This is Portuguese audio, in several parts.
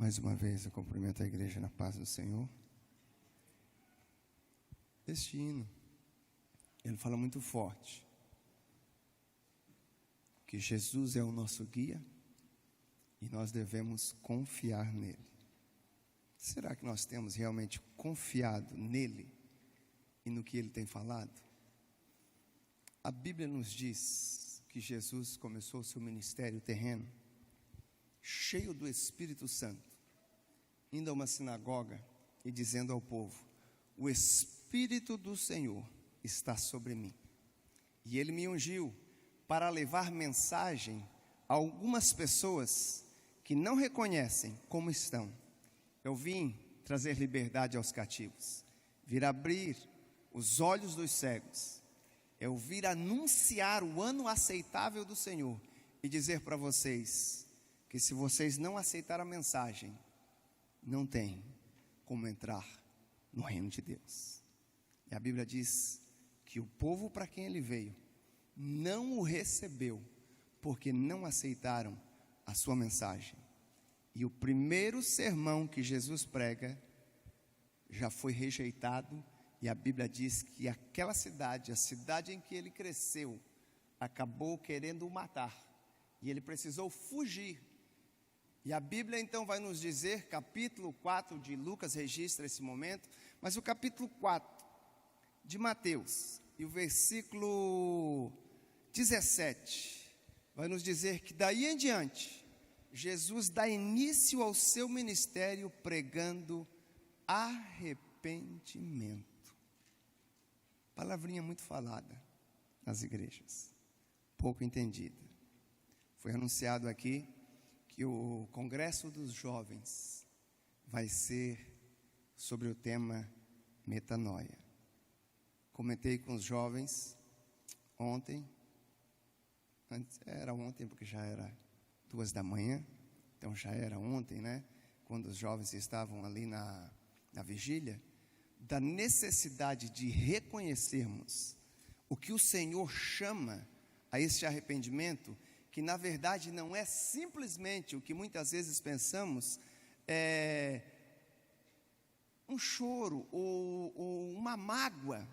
Mais uma vez eu cumprimento a igreja na paz do Senhor. Este hino, ele fala muito forte que Jesus é o nosso guia e nós devemos confiar nele. Será que nós temos realmente confiado nele e no que ele tem falado? A Bíblia nos diz que Jesus começou o seu ministério terreno cheio do Espírito Santo, indo a uma sinagoga e dizendo ao povo: o Espírito do Senhor está sobre mim, e Ele me ungiu para levar mensagem a algumas pessoas que não reconhecem como estão. Eu vim trazer liberdade aos cativos, vir abrir os olhos dos cegos, eu vim anunciar o ano aceitável do Senhor e dizer para vocês que se vocês não aceitarem a mensagem, não tem como entrar no reino de Deus. E a Bíblia diz que o povo para quem ele veio não o recebeu, porque não aceitaram a sua mensagem. E o primeiro sermão que Jesus prega já foi rejeitado, e a Bíblia diz que aquela cidade, a cidade em que ele cresceu, acabou querendo o matar, e ele precisou fugir. E a Bíblia então vai nos dizer, capítulo 4 de Lucas registra esse momento, mas o capítulo 4 de Mateus e o versículo 17 vai nos dizer que daí em diante Jesus dá início ao seu ministério pregando arrependimento. Palavrinha muito falada nas igrejas, pouco entendida. Foi anunciado aqui que o Congresso dos Jovens vai ser sobre o tema metanoia. Comentei com os jovens ontem, era ontem porque já era 2 da manhã, então já era ontem, né? Quando os jovens estavam ali na vigília, da necessidade de reconhecermos o que o Senhor chama a este arrependimento, que na verdade não é simplesmente o que muitas vezes pensamos, um choro ou uma mágoa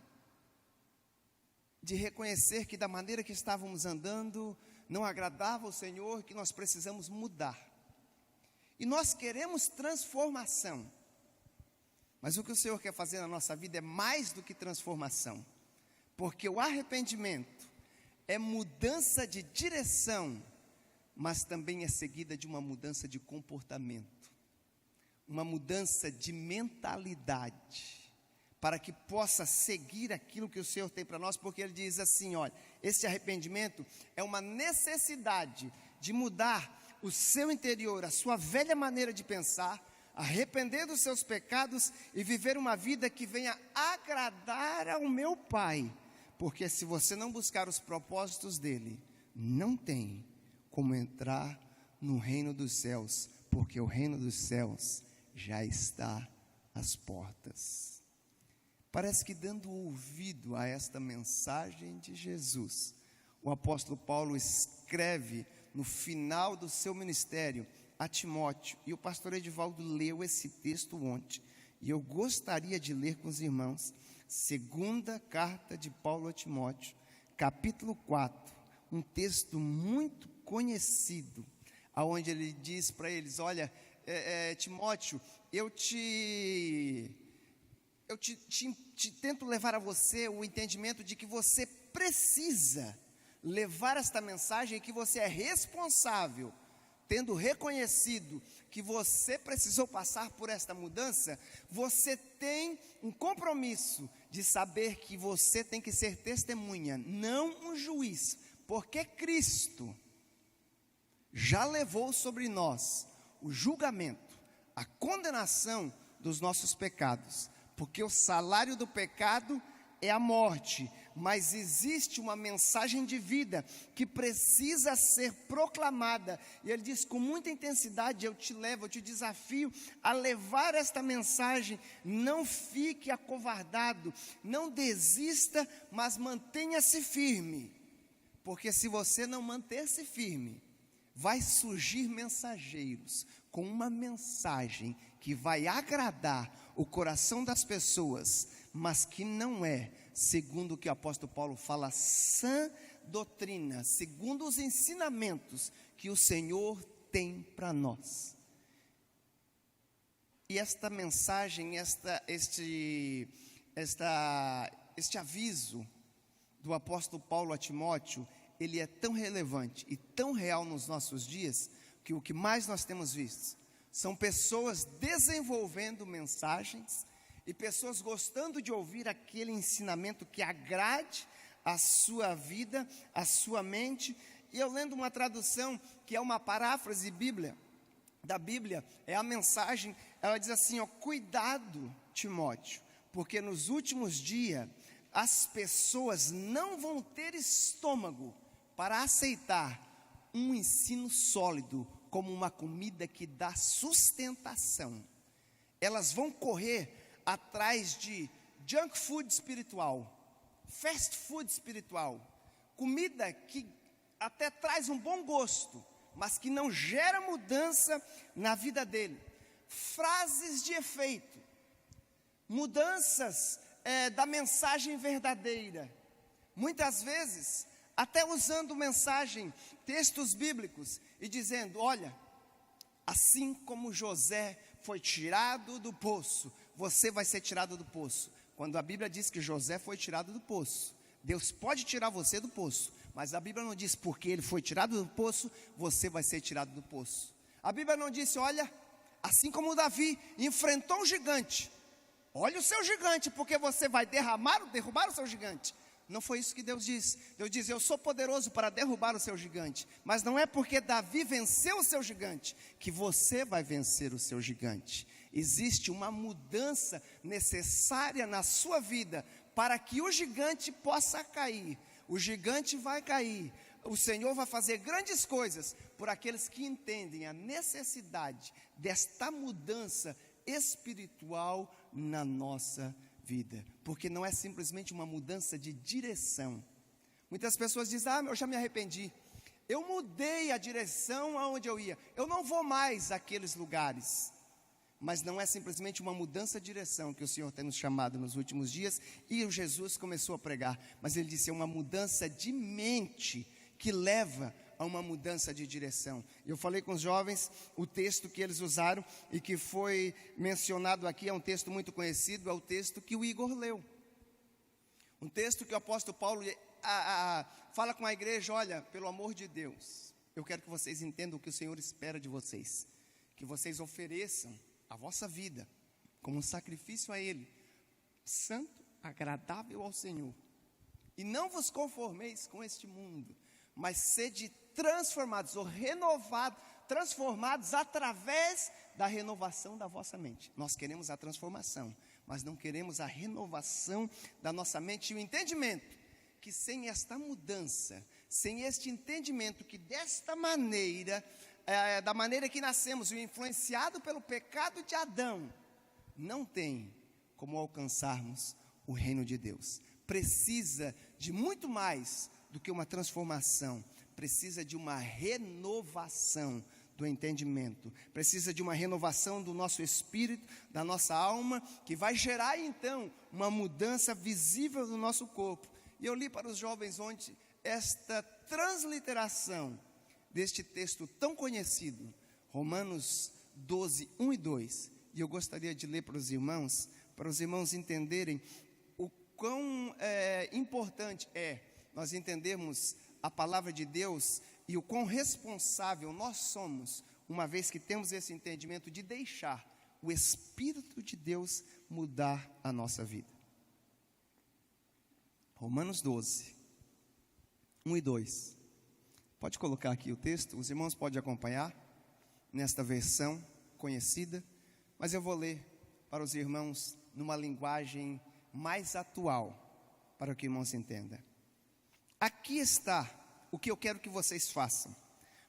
de reconhecer que da maneira que estávamos andando não agradava ao Senhor, que nós precisamos mudar. E nós queremos transformação, mas o que o Senhor quer fazer na nossa vida é mais do que transformação, porque o arrependimento é mudança de direção, mas também é seguida de uma mudança de comportamento, uma mudança de mentalidade, para que possa seguir aquilo que o Senhor tem para nós, porque Ele diz assim, olha, esse arrependimento é uma necessidade de mudar o seu interior, a sua velha maneira de pensar, arrepender dos seus pecados e viver uma vida que venha agradar ao meu Pai. Porque se você não buscar os propósitos dele, não tem como entrar no reino dos céus, porque o reino dos céus já está às portas. Parece que dando ouvido a esta mensagem de Jesus, o apóstolo Paulo escreve no final do seu ministério a Timóteo, e o pastor Edivaldo leu esse texto ontem, e eu gostaria de ler com os irmãos, segunda carta de Paulo a Timóteo, capítulo 4, um texto muito conhecido, onde ele diz para eles, olha, Timóteo, eu tento levar a você o entendimento de que você precisa levar esta mensagem, que você é responsável, tendo reconhecido que você precisou passar por esta mudança, você tem um compromisso de saber que você tem que ser testemunha, não um juiz, porque Cristo já levou sobre nós o julgamento, a condenação dos nossos pecados, porque o salário do pecado é a morte, mas existe uma mensagem de vida que precisa ser proclamada, e ele diz com muita intensidade, eu te desafio a levar esta mensagem, não fique acovardado, não desista, mas mantenha-se firme, porque se você não manter-se firme, vai surgir mensageiros com uma mensagem que vai agradar o coração das pessoas, mas que não é, segundo o que o apóstolo Paulo fala, sã doutrina, segundo os ensinamentos que o Senhor tem para nós. E esta mensagem, este aviso do apóstolo Paulo a Timóteo, ele é tão relevante e tão real nos nossos dias, que o que mais nós temos visto são pessoas desenvolvendo mensagens e pessoas gostando de ouvir aquele ensinamento que agrade a sua vida, a sua mente. E eu lendo uma tradução que é uma paráfrase da Bíblia, é a mensagem, ela diz assim, cuidado, Timóteo, porque nos últimos dias as pessoas não vão ter estômago para aceitar um ensino sólido como uma comida que dá sustentação. Elas vão correr atrás de junk food espiritual, fast food espiritual, comida que até traz um bom gosto, mas que não gera mudança na vida dele. Frases de efeito, mudanças da mensagem verdadeira, muitas vezes até usando textos bíblicos e dizendo, olha, assim como José foi tirado do poço, você vai ser tirado do poço. Quando a Bíblia diz que José foi tirado do poço, Deus pode tirar você do poço, mas a Bíblia não diz porque ele foi tirado do poço, você vai ser tirado do poço. A Bíblia não disse, olha, assim como Davi enfrentou um gigante, olha o seu gigante, porque você vai derrubar o seu gigante. Não foi isso que Deus disse. Deus diz, eu sou poderoso para derrubar o seu gigante, mas não é porque Davi venceu o seu gigante, que você vai vencer o seu gigante. Existe uma mudança necessária na sua vida, para que o gigante possa cair. O gigante vai cair, o Senhor vai fazer grandes coisas, por aqueles que entendem a necessidade desta mudança espiritual na nossa vida, porque não é simplesmente uma mudança de direção. Muitas pessoas dizem, eu já me arrependi, eu mudei a direção aonde eu ia, eu não vou mais àqueles lugares. Mas não é simplesmente uma mudança de direção que o Senhor tem nos chamado nos últimos dias, e o Jesus começou a pregar, mas ele disse, é uma mudança de mente que leva a uma mudança de direção. Eu falei com os jovens, o texto que eles usaram e que foi mencionado aqui é um texto muito conhecido, é o texto que o Igor leu. Um texto que o apóstolo Paulo fala com a igreja, olha, pelo amor de Deus, eu quero que vocês entendam o que o Senhor espera de vocês, que vocês ofereçam a vossa vida como um sacrifício a Ele, santo, agradável ao Senhor, e não vos conformeis com este mundo, mas sede transformados ou renovados, transformados através da renovação da vossa mente. Nós queremos a transformação, mas não queremos a renovação da nossa mente e o entendimento, que sem esta mudança, sem este entendimento, que desta maneira, da maneira que nascemos, influenciado pelo pecado de Adão, não tem como alcançarmos o reino de Deus. Precisa de muito mais do que uma transformação, precisa de uma renovação do entendimento, precisa de uma renovação do nosso espírito, da nossa alma, que vai gerar então uma mudança visível no nosso corpo. E eu li para os jovens ontem esta transliteração deste texto tão conhecido, Romanos 12, 1 e 2, e eu gostaria de ler para os irmãos entenderem o quão importante é nós entendermos a palavra de Deus e o quão responsável nós somos, uma vez que temos esse entendimento de deixar o Espírito de Deus mudar a nossa vida. Romanos 12, 1 e 2. Pode colocar aqui o texto, os irmãos podem acompanhar nesta versão conhecida, mas eu vou ler para os irmãos numa linguagem mais atual, para que os irmãos entendam. Aqui está o que eu quero que vocês façam.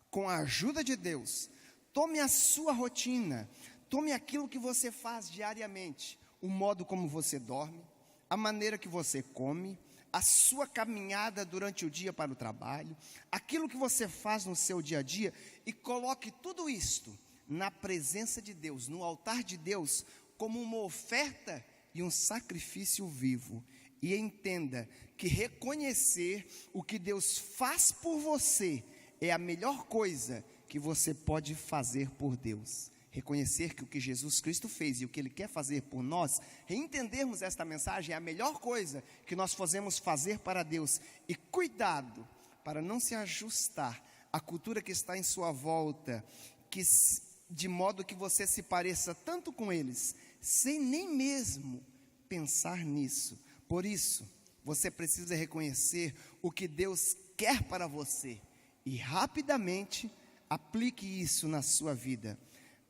Com a ajuda de Deus, tome a sua rotina, tome aquilo que você faz diariamente, o modo como você dorme, a maneira que você come, a sua caminhada durante o dia para o trabalho, aquilo que você faz no seu dia a dia, e coloque tudo isto na presença de Deus, no altar de Deus, como uma oferta e um sacrifício vivo. E entenda que reconhecer o que Deus faz por você é a melhor coisa que você pode fazer por Deus. Reconhecer que o que Jesus Cristo fez e o que Ele quer fazer por nós, reentendermos esta mensagem, é a melhor coisa que nós podemos fazer para Deus. E cuidado para não se ajustar à cultura que está em sua volta, de modo que você se pareça tanto com eles, sem nem mesmo pensar nisso. Por isso, você precisa reconhecer o que Deus quer para você e rapidamente aplique isso na sua vida.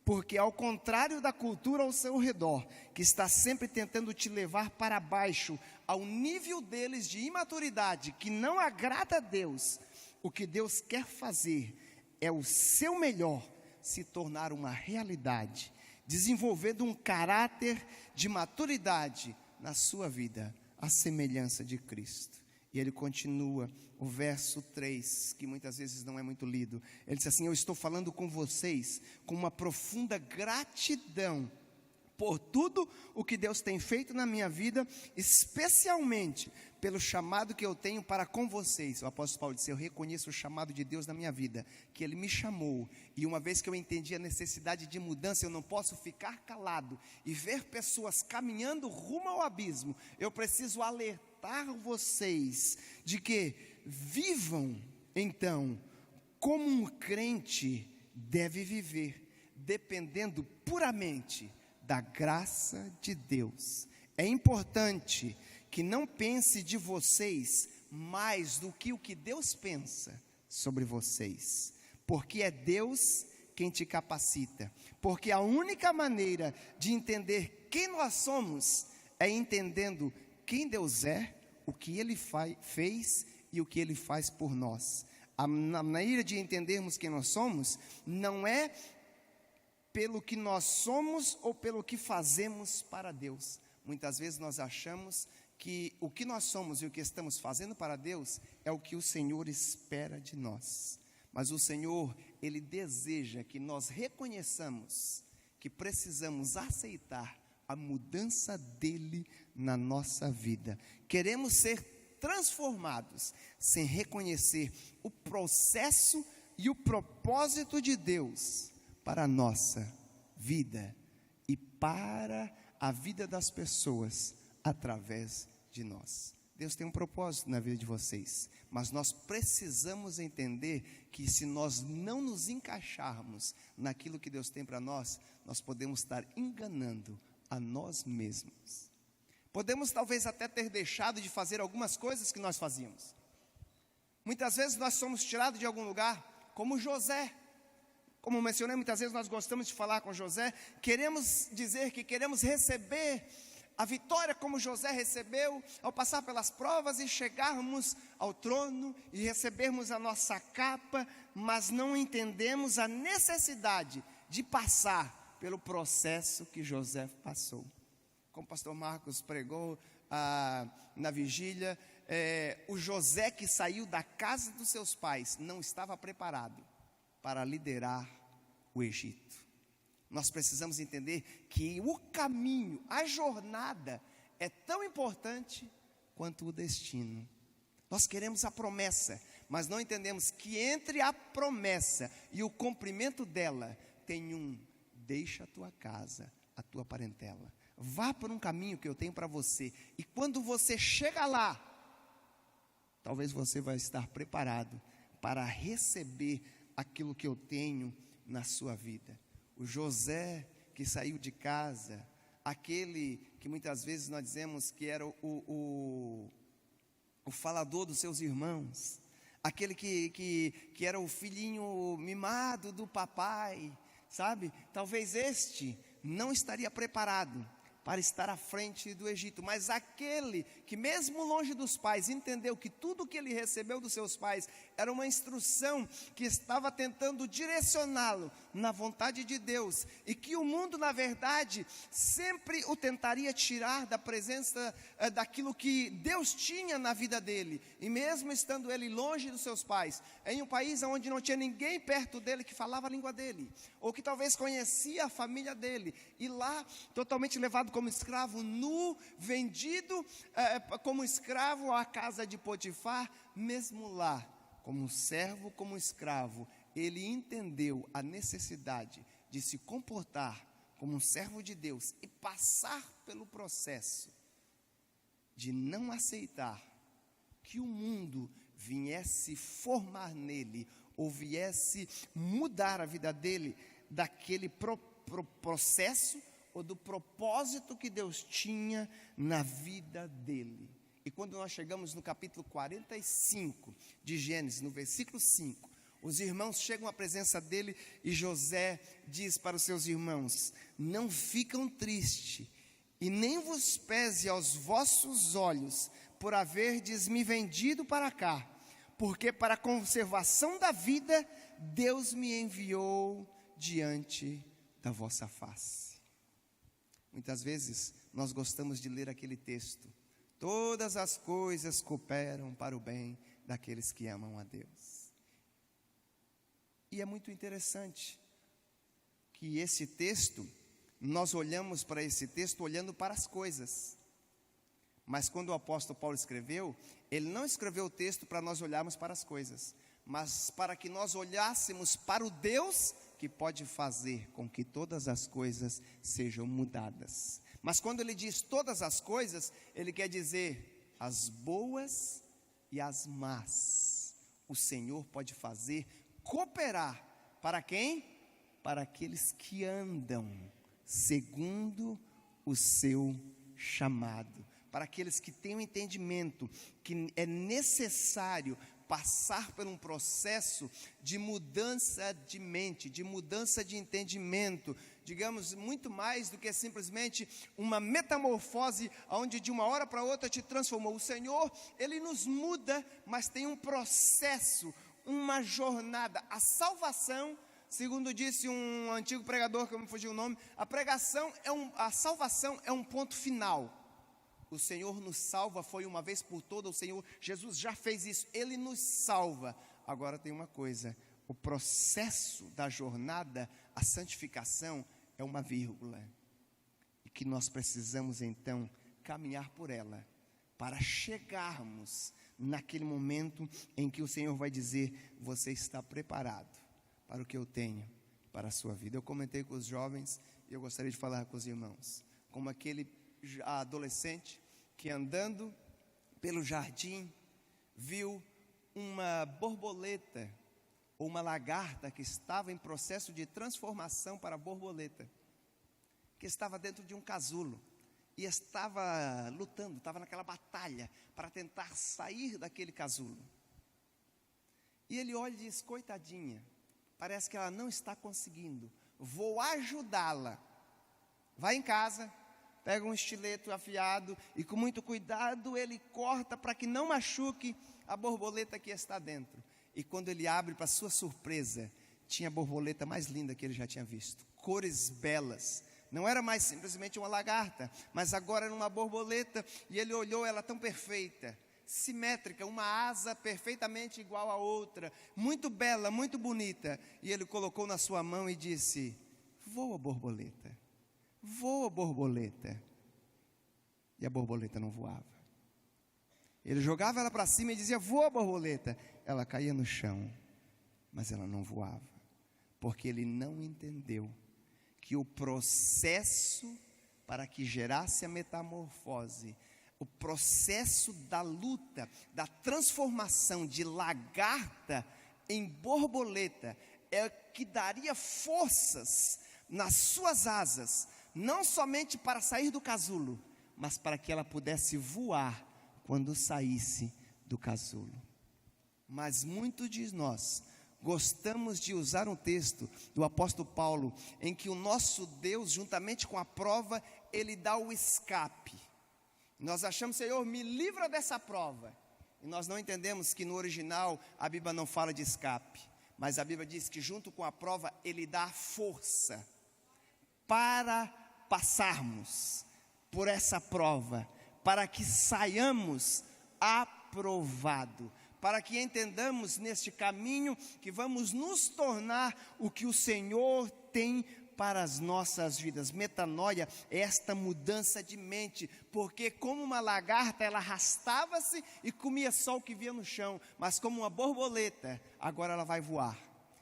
Porque ao contrário da cultura ao seu redor, que está sempre tentando te levar para baixo, ao nível deles de imaturidade, que não agrada a Deus, o que Deus quer fazer é o seu melhor se tornar uma realidade, desenvolvendo um caráter de maturidade na sua vida, a semelhança de Cristo. E ele continua, o verso 3, que muitas vezes não é muito lido. Ele diz assim: eu estou falando com vocês com uma profunda gratidão por tudo o que Deus tem feito na minha vida, especialmente pelo chamado que eu tenho para com vocês. O apóstolo Paulo disse: eu reconheço o chamado de Deus na minha vida, que Ele me chamou, e uma vez que eu entendi a necessidade de mudança, eu não posso ficar calado e ver pessoas caminhando rumo ao abismo. Eu preciso alertar vocês de que vivam então como um crente deve viver, dependendo puramente da graça de Deus. É importante que não pense de vocês mais do que o que Deus pensa sobre vocês, porque é Deus quem te capacita, porque a única maneira de entender quem nós somos é entendendo quem Deus é, o que Ele fez e o que Ele faz por nós. A maneira de entendermos quem nós somos não é pelo que nós somos ou pelo que fazemos para Deus. Muitas vezes nós achamos que o que nós somos e o que estamos fazendo para Deus é o que o Senhor espera de nós. Mas o Senhor, Ele deseja que nós reconheçamos que precisamos aceitar a mudança dEle na nossa vida. Queremos ser transformados sem reconhecer o processo e o propósito de Deus para a nossa vida e para a vida das pessoas através de nós. Deus tem um propósito na vida de vocês, mas nós precisamos entender que se nós não nos encaixarmos naquilo que Deus tem para nós, nós podemos estar enganando a nós mesmos. Podemos talvez até ter deixado de fazer algumas coisas que nós fazíamos. Muitas vezes nós somos tirados de algum lugar, como José. Como mencionei, muitas vezes nós gostamos de falar com José, queremos dizer que queremos receber a vitória como José recebeu ao passar pelas provas e chegarmos ao trono e recebermos a nossa capa, mas não entendemos a necessidade de passar pelo processo que José passou. Como o pastor Marcos pregou na vigília, o José que saiu da casa dos seus pais não estava preparado para liderar o Egito. Nós precisamos entender que o caminho, a jornada é tão importante quanto o destino. Nós queremos a promessa, mas não entendemos que entre a promessa e o cumprimento dela tem deixa a tua casa, a tua parentela. Vá por um caminho que eu tenho para você, e quando você chega lá, talvez você vai estar preparado para receber aquilo que eu tenho na sua vida. O José que saiu de casa, aquele que muitas vezes nós dizemos que era o falador dos seus irmãos, aquele que era o filhinho mimado do papai, sabe? Talvez este não estaria preparado para estar à frente do Egito, mas aquele que mesmo longe dos pais, entendeu que tudo que ele recebeu dos seus pais era uma instrução que estava tentando direcioná-lo na vontade de Deus, e que o mundo, na verdade, sempre o tentaria tirar da presença daquilo que Deus tinha na vida dele, e mesmo estando ele longe dos seus pais, em um país onde não tinha ninguém perto dele que falava a língua dele, ou que talvez conhecia a família dele, e lá, totalmente levado como escravo, nu, vendido como escravo à casa de Potifar, mesmo lá, como servo, como escravo, ele entendeu a necessidade de se comportar como um servo de Deus e passar pelo processo de não aceitar que o mundo viesse formar nele, ou viesse mudar a vida dele, daquele processo, ou do propósito que Deus tinha na vida dele. E quando nós chegamos no capítulo 45 de Gênesis, no versículo 5, os irmãos chegam à presença dele, e José diz para os seus irmãos: não ficam tristes, e nem vos pese aos vossos olhos, por haverdes me vendido para cá, porque para a conservação da vida, Deus me enviou diante da vossa face. Muitas vezes nós gostamos de ler aquele texto: todas as coisas cooperam para o bem daqueles que amam a Deus. E é muito interessante que esse texto, nós olhamos para esse texto olhando para as coisas. Mas quando o apóstolo Paulo escreveu, ele não escreveu o texto para nós olharmos para as coisas, mas para que nós olhássemos para o Deus que pode fazer com que todas as coisas sejam mudadas. Mas quando ele diz todas as coisas, ele quer dizer as boas e as más. O Senhor pode fazer cooperar para quem? Para aqueles que andam segundo o seu chamado, para aqueles que têm o entendimento que é necessário passar por um processo de mudança de mente, de mudança de entendimento, digamos, muito mais do que simplesmente uma metamorfose, onde de uma hora para outra te transformou. O Senhor, Ele nos muda, mas tem um processo, uma jornada. A salvação, segundo disse um antigo pregador, que eu me fugiu o nome, a salvação é um ponto final. O Senhor nos salva, foi uma vez por todas, o Senhor Jesus já fez isso, Ele nos salva. Agora tem uma coisa: o processo da jornada, a santificação, é uma vírgula, e que nós precisamos então caminhar por ela, para chegarmos naquele momento em que o Senhor vai dizer: você está preparado para o que eu tenho para a sua vida. Eu comentei com os jovens, e eu gostaria de falar com os irmãos, como aquele adolescente que, andando pelo jardim, viu uma borboleta ou uma lagarta que estava em processo de transformação para borboleta, que estava dentro de um casulo e estava lutando, estava naquela batalha para tentar sair daquele casulo. E ele olha e diz: coitadinha, parece que ela não está conseguindo, vou ajudá-la. Vai em casa, pega um estilete afiado e com muito cuidado ele corta para que não machuque a borboleta que está dentro. E quando ele abre, para sua surpresa, tinha a borboleta mais linda que ele já tinha visto, cores belas. Não era mais simplesmente uma lagarta, mas agora era uma borboleta, e ele olhou ela tão perfeita, simétrica, uma asa perfeitamente igual a outra, muito bela, muito bonita, e ele colocou na sua mão e disse: voa, borboleta. Voa, borboleta. E a borboleta não voava. Ele jogava ela para cima e dizia: voa, borboleta. Ela caía no chão, mas ela não voava, porque ele não entendeu que o processo para que gerasse a metamorfose, o processo da luta, da transformação de lagarta em borboleta, é que daria forças nas suas asas, não somente para sair do casulo, mas para que ela pudesse voar quando saísse do casulo. Mas muitos de nós gostamos de usar um texto do apóstolo Paulo, em que o nosso Deus, juntamente com a prova, Ele dá o escape. Nós achamos, Senhor, me livra dessa prova. E nós não entendemos que no original a Bíblia não fala de escape, mas a Bíblia diz que junto com a prova Ele dá força para passarmos por essa prova, para que saiamos aprovado, para que entendamos neste caminho que vamos nos tornar o que o Senhor tem para as nossas vidas. Metanoia é esta mudança de mente, porque como uma lagarta ela arrastava-se e comia só o que via no chão, mas como uma borboleta, agora ela vai voar.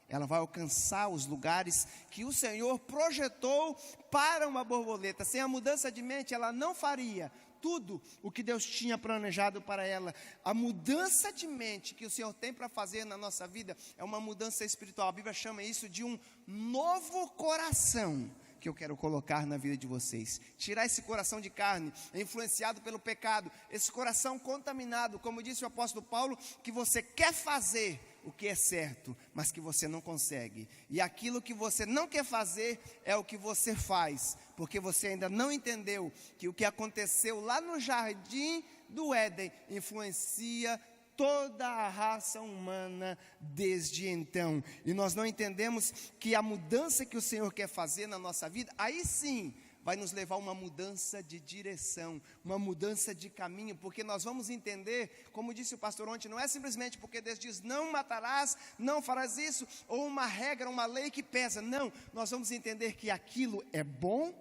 Ela vai alcançar os lugares que o Senhor projetou para uma borboleta. Sem a mudança de mente, ela não faria tudo o que Deus tinha planejado para ela. A mudança de mente que o Senhor tem para fazer na nossa vida é uma mudança espiritual. A Bíblia chama isso de um novo coração que eu quero colocar na vida de vocês. Tirar esse coração de carne, influenciado pelo pecado, esse coração contaminado, como disse o apóstolo Paulo, que você quer fazer o que é certo, mas que você não consegue. E aquilo que você não quer fazer é o que você faz, porque você ainda não entendeu que o que aconteceu lá no jardim do Éden influencia toda a raça humana desde então. E nós não entendemos que a mudança que o Senhor quer fazer na nossa vida, aí sim vai nos levar a uma mudança de direção, uma mudança de caminho, porque nós vamos entender, como disse o pastor ontem, não é simplesmente porque Deus diz não matarás, não farás isso, ou uma regra, uma lei que pesa. Não, nós vamos entender que aquilo é bom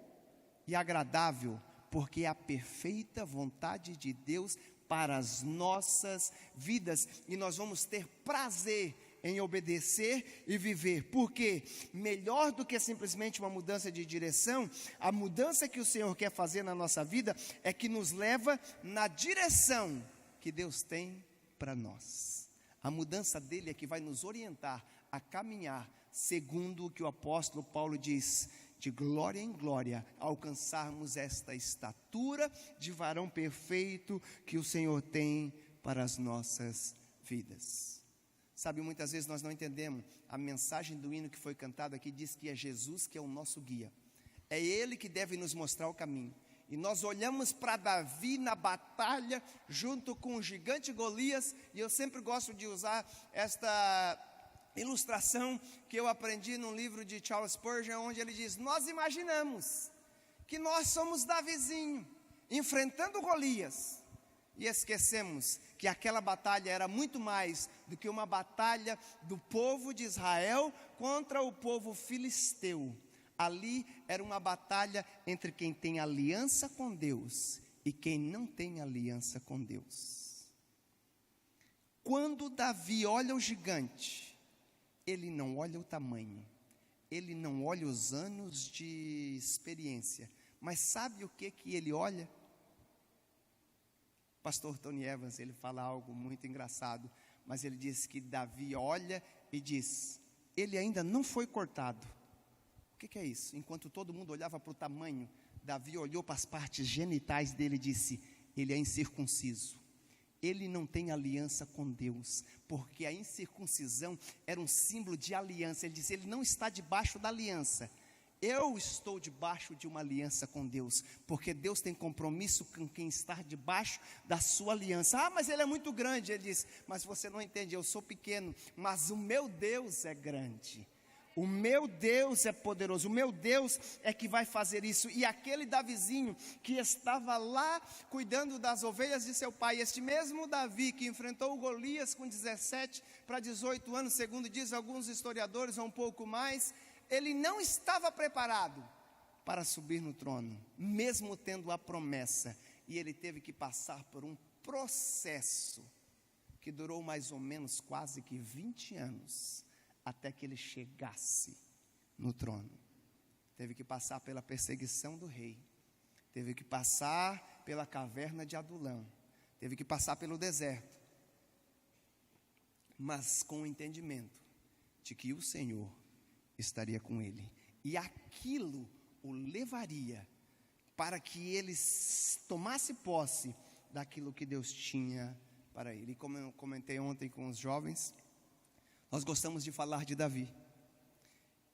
e agradável, porque é a perfeita vontade de Deus para as nossas vidas, e nós vamos ter prazer em obedecer e viver, porque melhor do que simplesmente uma mudança de direção, a mudança que o Senhor quer fazer na nossa vida é que nos leva na direção que Deus tem para nós. A mudança dele é que vai nos orientar a caminhar segundo o que o apóstolo Paulo diz, de glória em glória, alcançarmos esta estatura de varão perfeito que o Senhor tem para as nossas vidas. Sabe, muitas vezes nós não entendemos a mensagem do hino que foi cantado aqui, diz que é Jesus que é o nosso guia, é Ele que deve nos mostrar o caminho, e nós olhamos para Davi na batalha, junto com o gigante Golias, e eu sempre gosto de usar esta ilustração que eu aprendi num livro de Charles Spurgeon, onde ele diz, nós imaginamos que nós somos Davizinho, enfrentando Golias, e esquecemos que aquela batalha era muito mais do que uma batalha do povo de Israel contra o povo filisteu. Ali era uma batalha entre quem tem aliança com Deus e quem não tem aliança com Deus. Quando Davi olha o gigante, ele não olha o tamanho, ele não olha os anos de experiência, mas sabe o que ele olha? Pastor Tony Evans, ele fala algo muito engraçado, mas ele diz que Davi olha e diz, ele ainda não foi cortado. O que é isso? Enquanto todo mundo olhava para o tamanho, Davi olhou para as partes genitais dele e disse, ele é incircunciso, ele não tem aliança com Deus, porque a incircuncisão era um símbolo de aliança. Ele disse, ele não está debaixo da aliança, eu estou debaixo de uma aliança com Deus, porque Deus tem compromisso com quem está debaixo da sua aliança. Ah, mas ele é muito grande. Ele diz, mas você não entende, eu sou pequeno, mas o meu Deus é grande, o meu Deus é poderoso, o meu Deus é que vai fazer isso. E aquele Davizinho que estava lá cuidando das ovelhas de seu pai, este mesmo Davi que enfrentou o Golias com 17 para 18 anos, segundo diz alguns historiadores, ou um pouco mais, ele não estava preparado para subir no trono, mesmo tendo a promessa, e ele teve que passar por um processo que durou mais ou menos quase que 20 anos, até que ele chegasse no trono. Teve que passar pela perseguição do rei, teve que passar pela caverna de Adulão, teve que passar pelo deserto, mas com o entendimento de que o Senhor estaria com ele, e aquilo o levaria para que ele tomasse posse daquilo que Deus tinha para ele. E como eu comentei ontem com os jovens, nós gostamos de falar de Davi,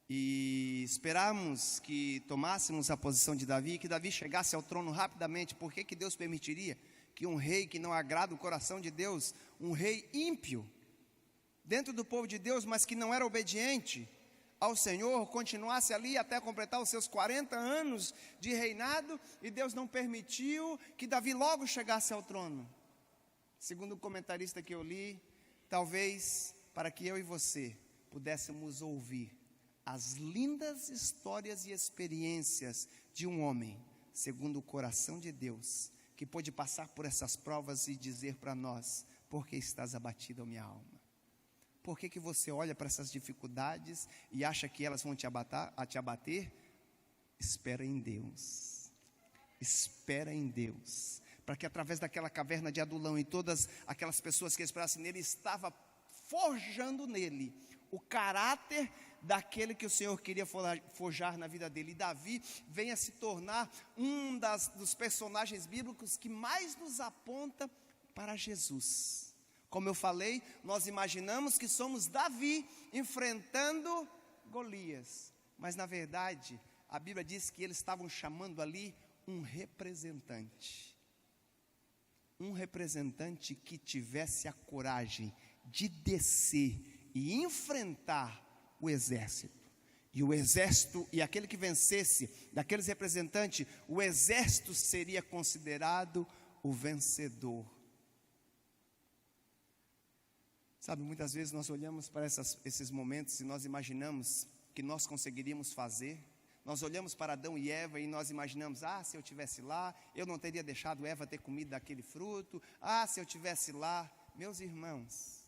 e esperarmos que tomássemos a posição de Davi, que Davi chegasse ao trono rapidamente. Por que Deus permitiria que um rei que não agrada o coração de Deus, um rei ímpio, dentro do povo de Deus, mas que não era obediente ao Senhor, continuasse ali até completar os seus 40 anos de reinado, e Deus não permitiu que Davi logo chegasse ao trono? Segundo o comentarista que eu li, talvez para que eu e você pudéssemos ouvir as lindas histórias e experiências de um homem segundo o coração de Deus, que pôde passar por essas provas e dizer para nós: por que estás abatido, ó minha alma? Por que você olha para essas dificuldades e acha que elas vão te abater? Espera em Deus, espera em Deus, para que através daquela caverna de Adulão e todas aquelas pessoas que esperassem nele, estava forjando nele o caráter daquele que o Senhor queria forjar na vida dele. E Davi venha se tornar um dos personagens bíblicos que mais nos aponta para Jesus. Como eu falei, nós imaginamos que somos Davi enfrentando Golias, mas na verdade a Bíblia diz que eles estavam chamando ali um representante que tivesse a coragem de descer e enfrentar o exército. E o exército, e aquele que vencesse daqueles representantes, o exército seria considerado o vencedor. Sabe, muitas vezes nós olhamos para esses momentos e nós imaginamos que nós conseguiríamos fazer. Nós olhamos para Adão e Eva e nós imaginamos: se eu estivesse lá, eu não teria deixado Eva ter comido daquele fruto. Se eu estivesse lá. Meus irmãos,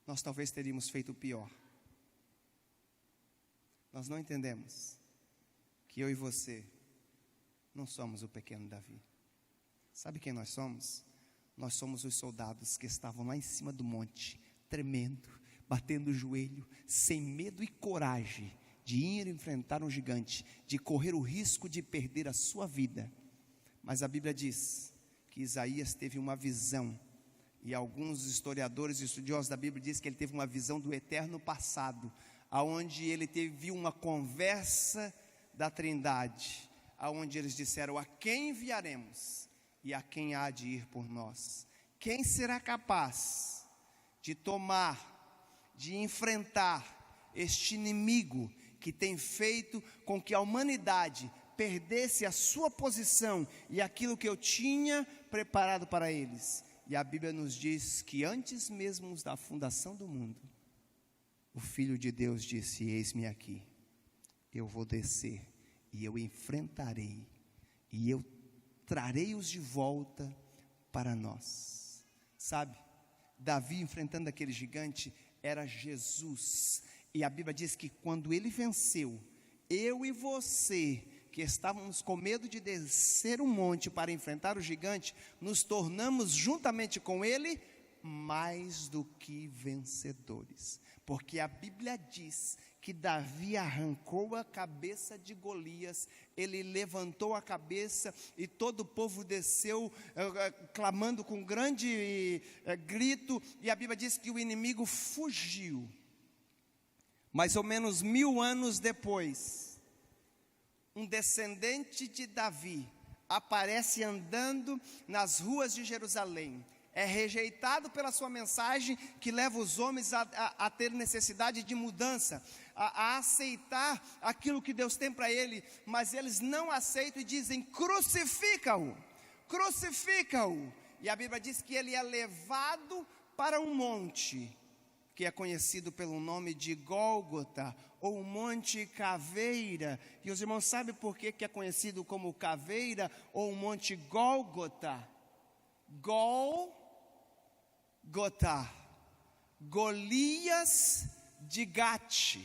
nós talvez teríamos feito o pior. Nós não entendemos que eu e você não somos o pequeno Davi. Sabe quem nós somos? Nós somos os soldados que estavam lá em cima do monte, tremendo, batendo o joelho, sem medo e coragem de ir enfrentar um gigante, de correr o risco de perder a sua vida. Mas a Bíblia diz que Isaías teve uma visão, e alguns historiadores e estudiosos da Bíblia dizem que ele teve uma visão do eterno passado, aonde ele viu uma conversa da Trindade, aonde eles disseram: a quem enviaremos e a quem há de ir por nós? Quem será capaz de de enfrentar este inimigo que tem feito com que a humanidade perdesse a sua posição e aquilo que eu tinha preparado para eles? E a Bíblia nos diz que antes mesmo da fundação do mundo, o Filho de Deus disse: eis-me aqui, eu vou descer e eu enfrentarei, e eu trarei-os de volta para nós. Sabe, Davi enfrentando aquele gigante era Jesus, e a Bíblia diz que quando ele venceu, eu e você, que estávamos com medo de descer o monte para enfrentar o gigante, nos tornamos juntamente com ele mais do que vencedores, porque a Bíblia diz que Davi arrancou a cabeça de Golias, ele levantou a cabeça e todo o povo desceu clamando com grande grito, e a Bíblia diz que o inimigo fugiu. Mais ou menos 1000 anos depois, um descendente de Davi aparece andando nas ruas de Jerusalém, é rejeitado pela sua mensagem que leva os homens a ter necessidade de mudança, a aceitar aquilo que Deus tem para ele, mas eles não aceitam e dizem: crucifica-o, crucifica-o. E a Bíblia diz que ele é levado para um monte, que é conhecido pelo nome de Gólgota, ou Monte Caveira. E os irmãos sabem por que é conhecido como Caveira, ou Monte Gólgota? Golias de Gate,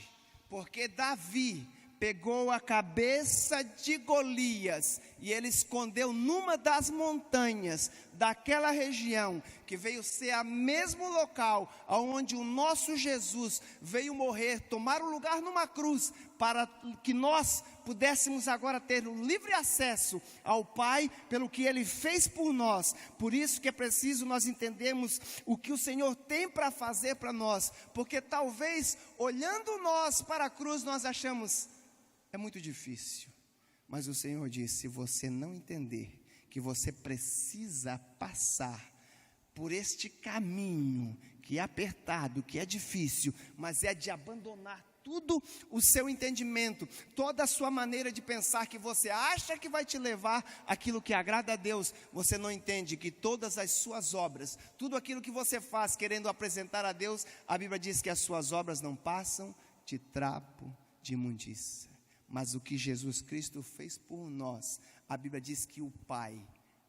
porque Davi pegou a cabeça de Golias e ele escondeu numa das montanhas daquela região, que veio ser a mesmo local onde o nosso Jesus veio morrer, tomar o lugar numa cruz, para que nós pudéssemos agora ter um livre acesso ao Pai, pelo que Ele fez por nós. Por isso que é preciso nós entendermos o que o Senhor tem para fazer para nós, porque talvez, olhando nós para a cruz, nós achamos, é muito difícil, mas o Senhor disse, se você não entender, que você precisa passar por este caminho, que é apertado, que é difícil, mas é de abandonar tudo o seu entendimento, toda a sua maneira de pensar, que você acha que vai te levar àquilo que agrada a Deus, você não entende que todas as suas obras, tudo aquilo que você faz querendo apresentar a Deus, a Bíblia diz que as suas obras não passam de trapo de imundícia, mas o que Jesus Cristo fez por nós, a Bíblia diz que o Pai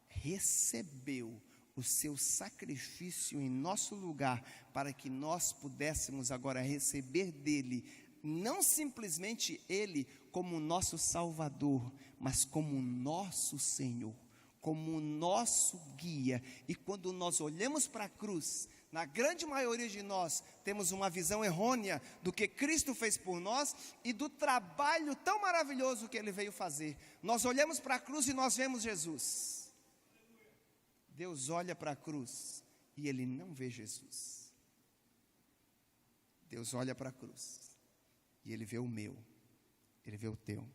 recebeu o seu sacrifício em nosso lugar, para que nós pudéssemos agora receber dele, não simplesmente ele como nosso Salvador, mas como nosso Senhor, como nosso guia. E quando nós olhamos para a cruz, na grande maioria de nós, temos uma visão errônea do que Cristo fez por nós e do trabalho tão maravilhoso que ele veio fazer. Nós olhamos para a cruz e nós vemos Jesus. Deus olha para a cruz e ele não vê Jesus. Deus olha para a cruz e ele vê o meu, ele vê o teu,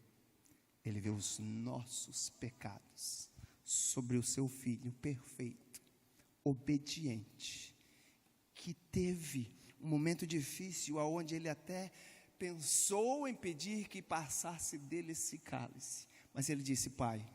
ele vê os nossos pecados sobre o seu Filho perfeito, obediente, que teve um momento difícil, onde ele até pensou em pedir que passasse dele esse cálice, mas ele disse, Pai,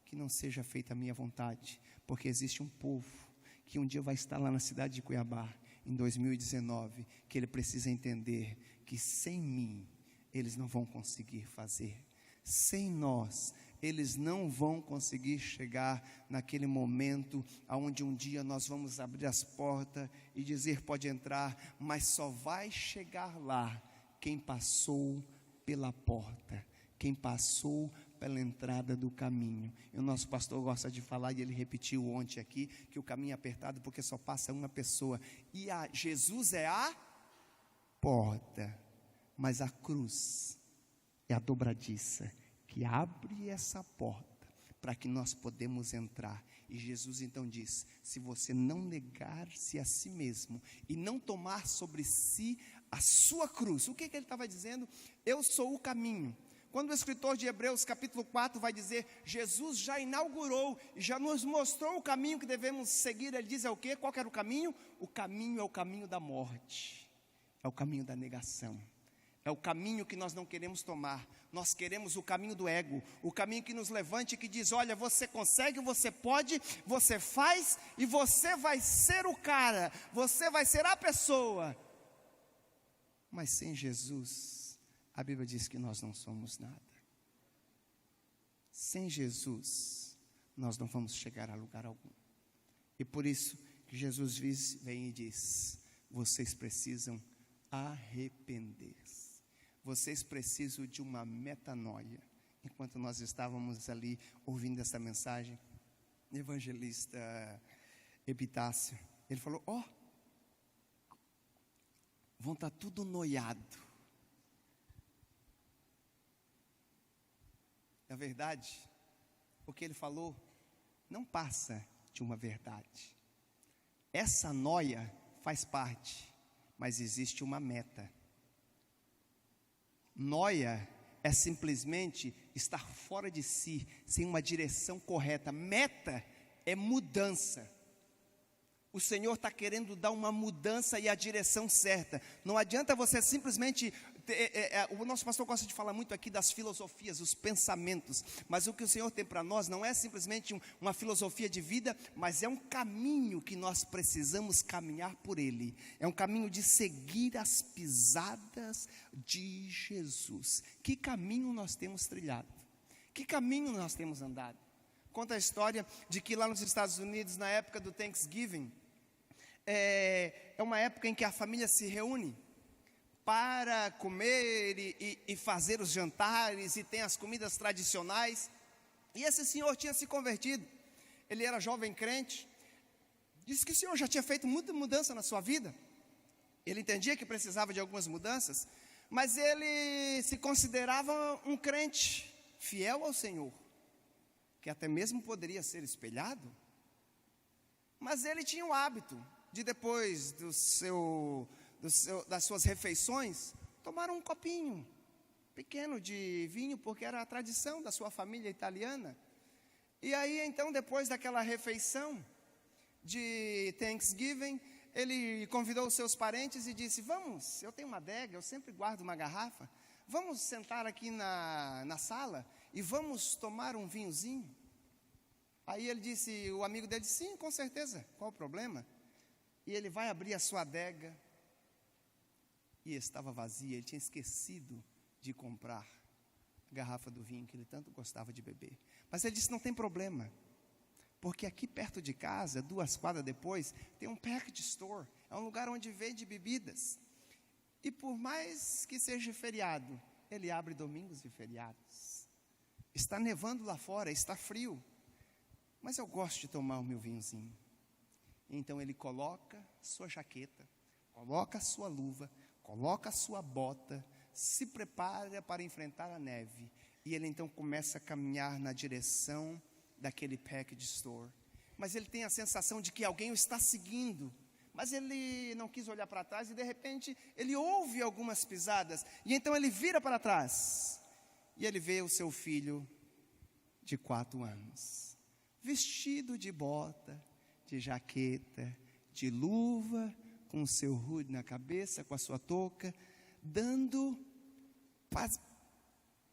que não seja feita a minha vontade, porque existe um povo que um dia vai estar lá na cidade de Cuiabá, em 2019, que ele precisa entender que sem mim, eles não vão conseguir fazer, sem nós, eles não vão conseguir chegar naquele momento, onde um dia nós vamos abrir as portas e dizer, pode entrar, mas só vai chegar lá, quem passou pela porta, quem passou pela entrada do caminho. E o nosso pastor gosta de falar, e ele repetiu ontem aqui, que o caminho é apertado porque só passa uma pessoa, e Jesus é a porta, mas a cruz é a dobradiça, que abre essa porta, para que nós podemos entrar. E Jesus então diz, se você não negar-se a si mesmo, e não tomar sobre si a sua cruz, o que ele estava dizendo? Eu sou o caminho. Quando o escritor de Hebreus capítulo 4 vai dizer, Jesus já inaugurou, e já nos mostrou o caminho que devemos seguir, ele diz, é o quê? Qual que era o caminho? O caminho é o caminho da morte, é o caminho da negação, é o caminho que nós não queremos tomar. Nós queremos o caminho do ego, o caminho que nos levante, que diz, olha, você consegue, você pode, você faz, e você vai ser o cara, você vai ser a pessoa. Mas sem Jesus, a Bíblia diz que nós não somos nada. Sem Jesus, nós não vamos chegar a lugar algum. E por isso que Jesus vem e diz, vocês precisam arrepender-se. Vocês precisam de uma metanoia. Enquanto nós estávamos ali ouvindo essa mensagem, o evangelista Epitácio, ele falou, vão estar tudo noiado. Na verdade, o que ele falou não passa de uma verdade. Essa noia faz parte, mas existe uma meta. Noia é simplesmente estar fora de si, sem uma direção correta. Meta é mudança. O Senhor está querendo dar uma mudança e a direção certa. Não adianta você simplesmente... o nosso pastor gosta de falar muito aqui das filosofias, os pensamentos. Mas o que o Senhor tem para nós não é simplesmente uma filosofia de vida, mas é um caminho que nós precisamos caminhar por ele. É um caminho de seguir as pisadas de Jesus. Que caminho nós temos trilhado? Que caminho nós temos andado? Conta a história de que lá nos Estados Unidos, na época do Thanksgiving, é uma época em que a família se reúne para comer e fazer os jantares, e tem as comidas tradicionais. E esse senhor tinha se convertido, ele era jovem crente, disse que o senhor já tinha feito muita mudança na sua vida, ele entendia que precisava de algumas mudanças, mas ele se considerava um crente fiel ao Senhor, que até mesmo poderia ser espelhado, mas ele tinha o hábito de depois das suas refeições, tomar um copinho pequeno de vinho, porque era a tradição da sua família italiana. E aí então, depois daquela refeição de Thanksgiving, ele convidou os seus parentes e disse: vamos, eu tenho uma adega, eu sempre guardo uma garrafa, vamos sentar aqui na sala e vamos tomar um vinhozinho. Aí ele disse, o amigo dele disse: sim, com certeza, qual o problema? E ele vai abrir a sua adega, e estava vazia, ele tinha esquecido de comprar a garrafa do vinho que ele tanto gostava de beber. Mas ele disse: não tem problema, porque aqui perto de casa, 2 quadras depois, tem um package store, é um lugar onde vende bebidas, e por mais que seja feriado, ele abre domingos e feriados. Está nevando lá fora, está frio, mas eu gosto de tomar o meu vinhozinho. Então ele coloca sua jaqueta, coloca a sua luva, coloca a sua bota, se prepara para enfrentar a neve, e ele então começa a caminhar na direção daquele package store, mas ele tem a sensação de que alguém o está seguindo, mas ele não quis olhar para trás, e de repente ele ouve algumas pisadas, e então ele vira para trás, e ele vê o seu filho de 4 anos, vestido de bota, de jaqueta, de luva, com o seu hood na cabeça, com a sua touca, dando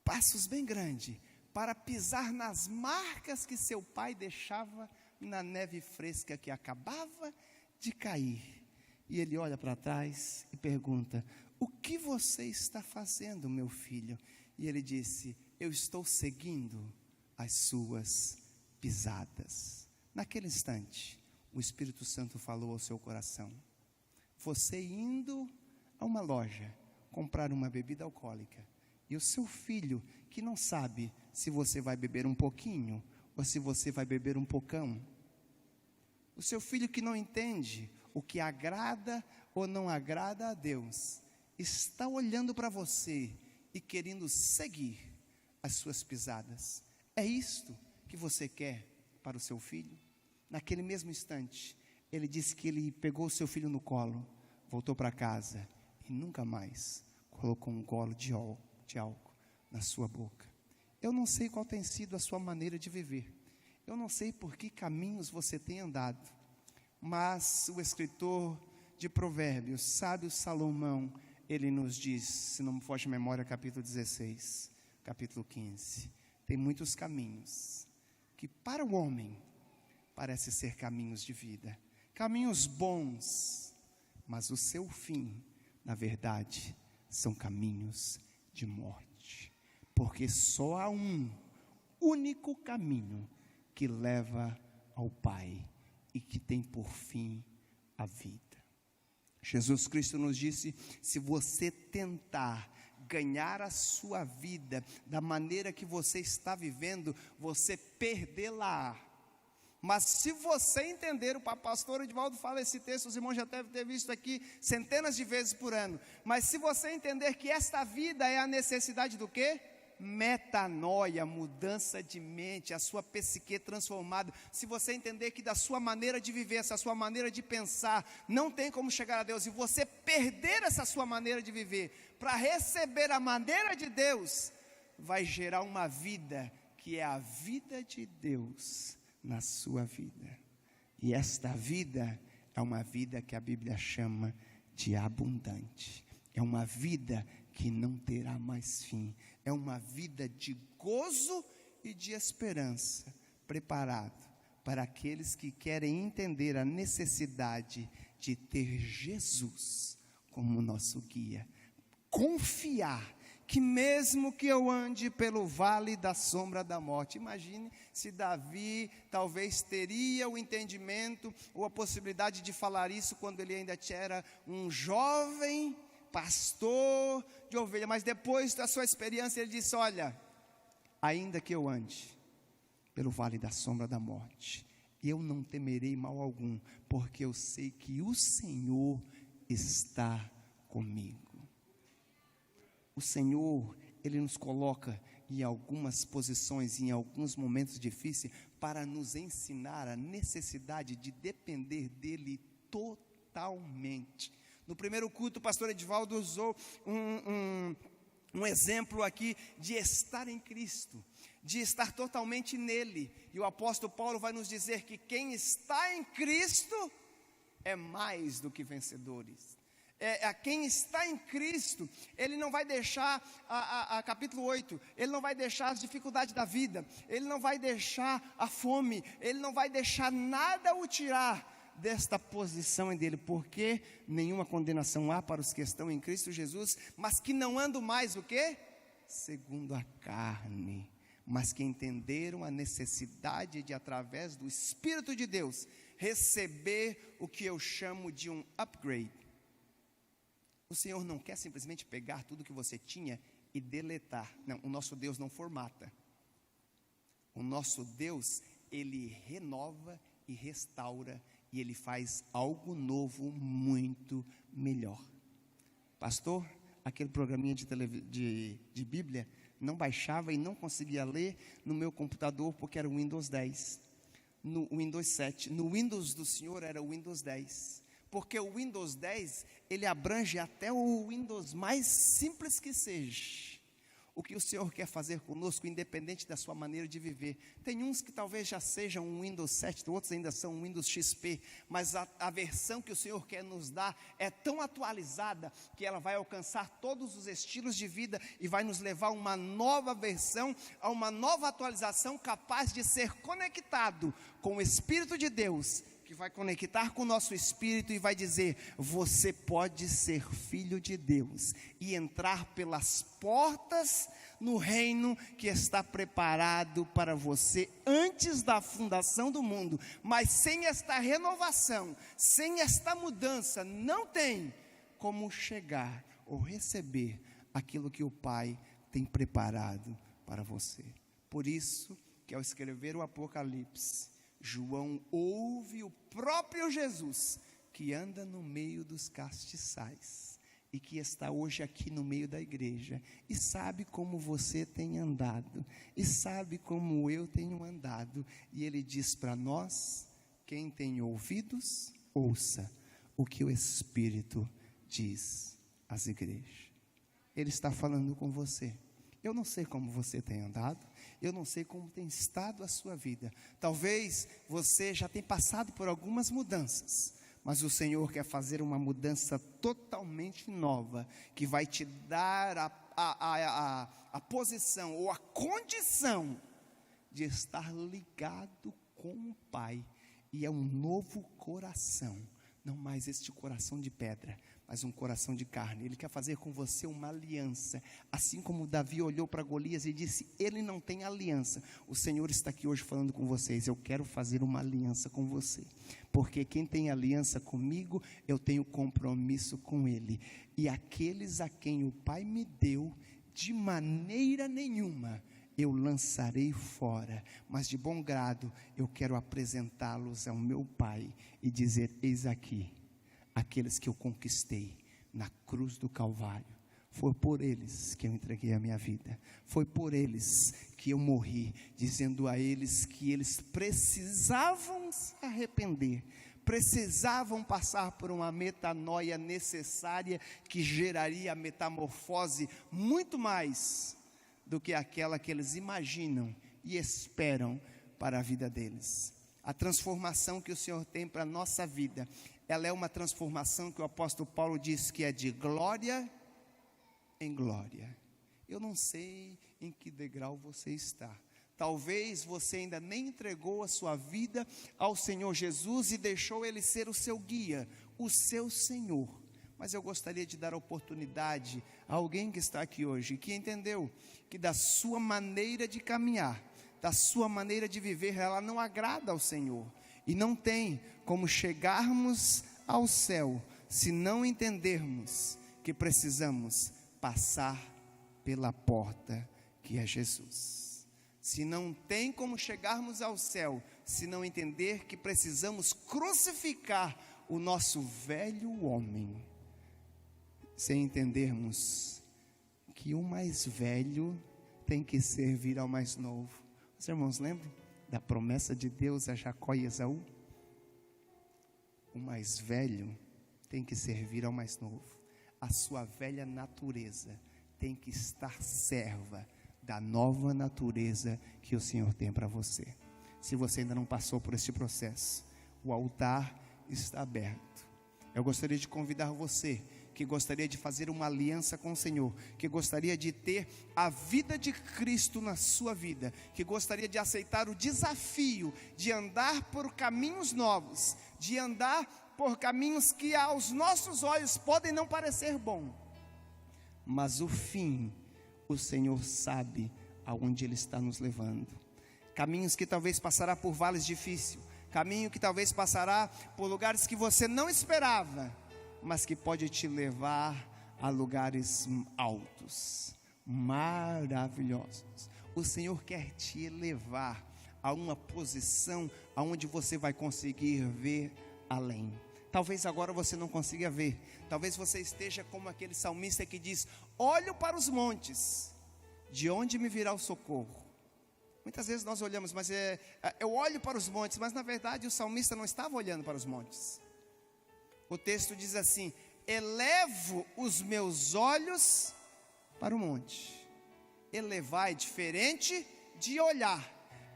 passos bem grandes, para pisar nas marcas que seu pai deixava na neve fresca que acabava de cair. E ele olha para trás e pergunta: o que você está fazendo, meu filho? E ele disse: eu estou seguindo as suas pisadas. Naquele instante, o Espírito Santo falou ao seu coração: você indo a uma loja comprar uma bebida alcoólica, e o seu filho que não sabe se você vai beber um pouquinho ou se você vai beber um pocão, o seu filho que não entende o que agrada ou não agrada a Deus, está olhando para você e querendo seguir as suas pisadas. É isto que você quer para o seu filho? Naquele mesmo instante, ele disse que ele pegou o seu filho no colo, voltou para casa e nunca mais colocou um gole de álcool na sua boca. Eu não sei qual tem sido a sua maneira de viver, eu não sei por que caminhos você tem andado, mas o escritor de Provérbios, sábio Salomão, ele nos diz, se não me foge a memória, capítulo 16, capítulo 15, tem muitos caminhos que para o homem parece ser caminhos de vida, caminhos bons, mas o seu fim, na verdade, são caminhos de morte, porque só há um único caminho que leva ao Pai e que tem por fim a vida. Jesus Cristo nos disse: se você tentar ganhar a sua vida da maneira que você está vivendo, você perdê-la. Mas se você entender, o pastor Edivaldo fala esse texto, os irmãos já devem ter visto aqui centenas de vezes por ano, mas se você entender que esta vida é a necessidade do quê? Metanoia, mudança de mente, a sua psique transformada. Se você entender que da sua maneira de viver, essa sua maneira de pensar, não tem como chegar a Deus, e você perder essa sua maneira de viver, para receber a maneira de Deus, vai gerar uma vida, que é a vida de Deus na sua vida, e esta vida é uma vida que a Bíblia chama de abundante, é uma vida que não terá mais fim, é uma vida de gozo e de esperança, preparado para aqueles que querem entender a necessidade de ter Jesus como nosso guia, confiar que mesmo que eu ande pelo vale da sombra da morte, imagine se Davi talvez teria o entendimento ou a possibilidade de falar isso quando ele ainda era um jovem pastor de ovelha, mas depois da sua experiência ele disse: olha, ainda que eu ande pelo vale da sombra da morte, eu não temerei mal algum, porque eu sei que o Senhor está comigo. O Senhor, Ele nos coloca em algumas posições, em alguns momentos difíceis, para nos ensinar a necessidade de depender dEle totalmente. No primeiro culto, o pastor Edivaldo usou um exemplo aqui de estar em Cristo, de estar totalmente nele, e o apóstolo Paulo vai nos dizer que quem está em Cristo é mais do que vencedores. A quem está em Cristo, ele não vai deixar, capítulo 8, ele não vai deixar as dificuldades da vida, ele não vai deixar a fome, ele não vai deixar nada o tirar desta posição dele, porque nenhuma condenação há para os que estão em Cristo Jesus, mas que não andam mais o quê? Segundo a carne, mas que entenderam a necessidade de, através do Espírito de Deus, receber o que eu chamo de um upgrade. O Senhor não quer simplesmente pegar tudo que você tinha e deletar. Não, o nosso Deus não formata. O nosso Deus, Ele renova e restaura, e Ele faz algo novo muito melhor. Pastor, aquele programinha de Bíblia, não baixava e não conseguia ler no meu computador, porque era o Windows 10, no Windows 7, no Windows do Senhor era o Windows 10, porque o Windows 10, ele abrange até o Windows mais simples que seja. O que o Senhor quer fazer conosco, independente da sua maneira de viver. Tem uns que talvez já sejam um Windows 7, outros ainda são um Windows XP, mas a versão que o Senhor quer nos dar é tão atualizada, que ela vai alcançar todos os estilos de vida, e vai nos levar a uma nova versão, a uma nova atualização, capaz de ser conectado com o Espírito de Deus, que vai conectar com o nosso espírito e vai dizer: você pode ser filho de Deus e entrar pelas portas no reino que está preparado para você antes da fundação do mundo. Mas sem esta renovação, sem esta mudança, não tem como chegar ou receber aquilo que o Pai tem preparado para você. Por isso que, ao escrever o Apocalipse, João ouve o próprio Jesus, que anda no meio dos castiçais, e que está hoje aqui no meio da igreja, e sabe como você tem andado, e sabe como eu tenho andado, e ele diz para nós: quem tem ouvidos, ouça o que o Espírito diz às igrejas. Ele está falando com você. Eu não sei como você tem andado, eu não sei como tem estado a sua vida. Talvez você já tenha passado por algumas mudanças, mas o Senhor quer fazer uma mudança totalmente nova, que vai te dar a posição ou a condição de estar ligado com o Pai. E é um novo coração, não mais este coração de pedra, mas um coração de carne. Ele quer fazer com você uma aliança, assim como Davi olhou para Golias e disse: ele não tem aliança. O Senhor está aqui hoje falando com vocês: eu quero fazer uma aliança com você, porque quem tem aliança comigo, eu tenho compromisso com Ele, e aqueles a quem o Pai me deu, de maneira nenhuma eu lançarei fora, mas de bom grado eu quero apresentá-los ao meu Pai e dizer: eis aqui aqueles que eu conquistei na cruz do Calvário. Foi por eles que eu entreguei a minha vida, foi por eles que eu morri, dizendo a eles que eles precisavam se arrepender, precisavam passar por uma metanoia necessária, que geraria a metamorfose muito mais do que aquela que eles imaginam e esperam para a vida deles. A transformação que o Senhor tem para a nossa vida, ela é uma transformação que o apóstolo Paulo diz que é de glória em glória. Eu não sei em que degrau você está. Talvez você ainda nem entregou a sua vida ao Senhor Jesus e deixou Ele ser o seu guia, o seu Senhor. Mas eu gostaria de dar a oportunidade a alguém que está aqui hoje, que entendeu que da sua maneira de caminhar, da sua maneira de viver, ela não agrada ao Senhor. E não tem como chegarmos ao céu se não entendermos que precisamos passar pela porta que é Jesus. se não tem como chegarmos ao céu, se não entender que precisamos crucificar o nosso velho homem, sem entendermos que o mais velho tem que servir ao mais novo. Os irmãos lembram da promessa de Deus a Jacó e Esaú? O mais velho tem que servir ao mais novo. A sua velha natureza tem que estar serva da nova natureza que o Senhor tem para você. Se você ainda não passou por esse processo, o altar está aberto. Eu gostaria de convidar você que gostaria de fazer uma aliança com o Senhor, que gostaria de ter a vida de Cristo na sua vida, que gostaria de aceitar o desafio de andar por caminhos novos, de andar por caminhos que aos nossos olhos podem não parecer bom, mas o fim, o Senhor sabe aonde Ele está nos levando. Caminhos que talvez passará por vales difíceis, caminho que talvez passará por lugares que você não esperava, mas que pode te levar a lugares altos, maravilhosos. O Senhor quer te elevar a uma posição onde você vai conseguir ver além. Talvez agora você não consiga ver, talvez você esteja como aquele salmista que diz: olho para os montes, de onde me virá o socorro? Muitas vezes nós olhamos, mas eu olho para os montes, mas na verdade o salmista não estava olhando para os montes. O texto diz assim: elevo os meus olhos para o monte. Elevar é diferente de olhar.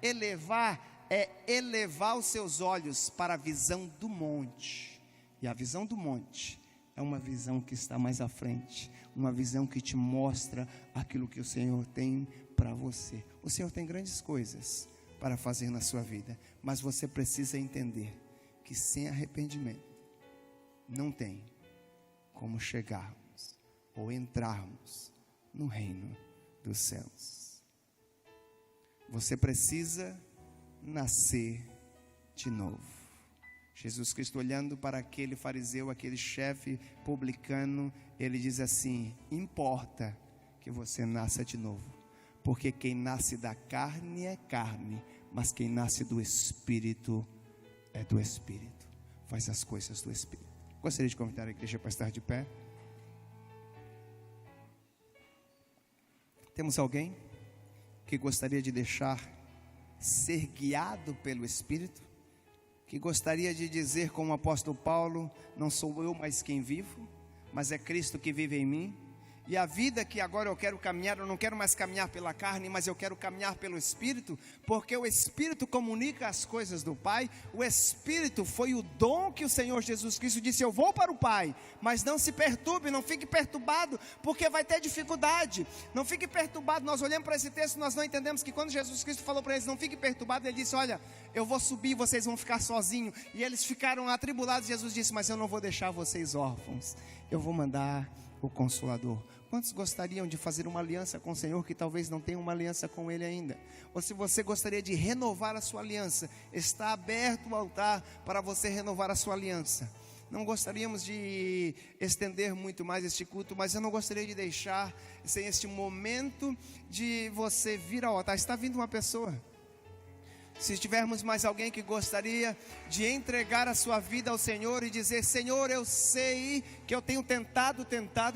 Elevar é elevar os seus olhos para a visão do monte. E a visão do monte é uma visão que está mais à frente, uma visão que te mostra aquilo que o Senhor tem para você. O Senhor tem grandes coisas para fazer na sua vida, mas você precisa entender que sem arrependimento não tem como chegarmos ou entrarmos no reino dos céus. Você precisa nascer de novo. Jesus Cristo, olhando para aquele fariseu, aquele chefe publicano, ele diz assim: importa que você nasça de novo, porque quem nasce da carne é carne, mas quem nasce do Espírito é do Espírito, faz as coisas do Espírito. Gostaria de convidar a igreja para estar de pé. Temos alguém que gostaria de deixar ser guiado pelo Espírito? Que gostaria de dizer como o apóstolo Paulo: não sou eu mais quem vivo, mas é Cristo que vive em mim. E a vida que agora eu quero caminhar, eu não quero mais caminhar pela carne, mas eu quero caminhar pelo Espírito, porque o Espírito comunica as coisas do Pai. O Espírito foi o dom que o Senhor Jesus Cristo disse: eu vou para o Pai, mas não se perturbe, não fique perturbado, porque vai ter dificuldade. Não fique perturbado. Nós olhamos para esse texto, nós não entendemos que quando Jesus Cristo falou para eles: não fique perturbado, Ele disse: olha, eu vou subir, vocês vão ficar sozinhos. E eles ficaram atribulados. Jesus disse: mas eu não vou deixar vocês órfãos, eu vou mandar o Consolador. Quantos gostariam de fazer uma aliança com o Senhor que talvez não tenha uma aliança com Ele ainda? Ou se você gostaria de renovar a sua aliança, está aberto o altar para você renovar a sua aliança. Não gostaríamos de estender muito mais este culto, mas eu não gostaria de deixar sem este momento de você vir ao altar. Está vindo uma pessoa. Se tivermos mais alguém que gostaria de entregar a sua vida ao Senhor e dizer: Senhor, eu sei que eu tenho tentado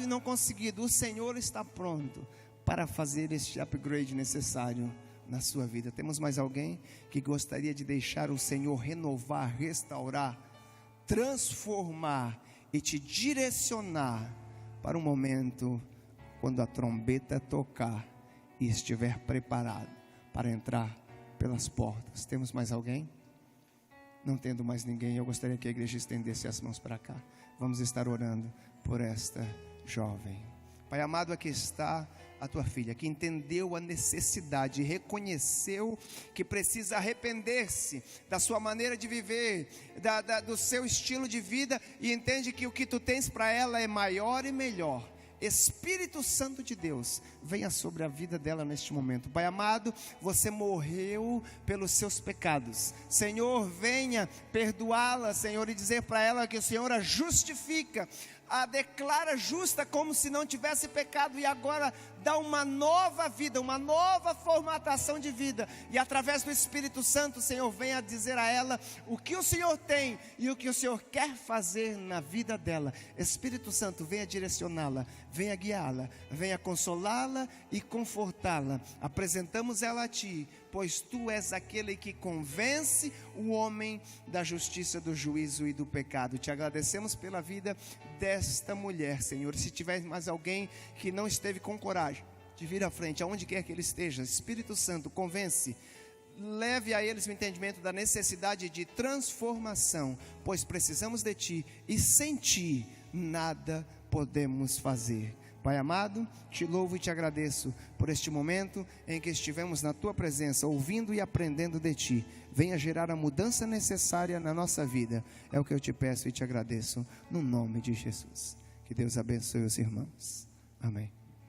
e não conseguido. O Senhor está pronto para fazer este upgrade necessário na sua vida. Temos mais alguém que gostaria de deixar o Senhor renovar, restaurar, transformar e te direcionar para um momento quando a trombeta tocar e estiver preparado para entrar pelas portas? Temos mais alguém? Não tendo mais ninguém, eu gostaria que a igreja estendesse as mãos para cá. Vamos estar orando por esta jovem. Pai amado, aqui está a tua filha, que entendeu a necessidade, reconheceu que precisa arrepender-se da sua maneira de viver, do seu estilo de vida, e entende que o que tu tens para ela é maior e melhor. Espírito Santo de Deus, venha sobre a vida dela neste momento. Pai amado, você morreu pelos seus pecados. Senhor, venha perdoá-la, Senhor, e dizer para ela que o Senhor a justifica, a declara justa como se não tivesse pecado, e agora dá uma nova vida, uma nova formatação de vida. E através do Espírito Santo, Senhor, venha dizer a ela o que o Senhor tem e o que o Senhor quer fazer na vida dela. Espírito Santo, venha direcioná-la, venha guiá-la, venha consolá-la e confortá-la. Apresentamos ela a Ti, pois Tu és aquele que convence o homem da justiça, do juízo e do pecado. Te agradecemos pela vida desta mulher, Senhor. Se tiver mais alguém que não esteve com coragem de vir à frente, aonde quer que ele esteja, Espírito Santo, convence, leve a eles o entendimento da necessidade de transformação, pois precisamos de Ti, e sem Ti nada podemos fazer. Pai amado, Te louvo e Te agradeço por este momento em que estivemos na Tua presença, ouvindo e aprendendo de Ti. Venha gerar a mudança necessária na nossa vida. É o que eu Te peço e Te agradeço, no nome de Jesus. Que Deus abençoe os irmãos. Amém.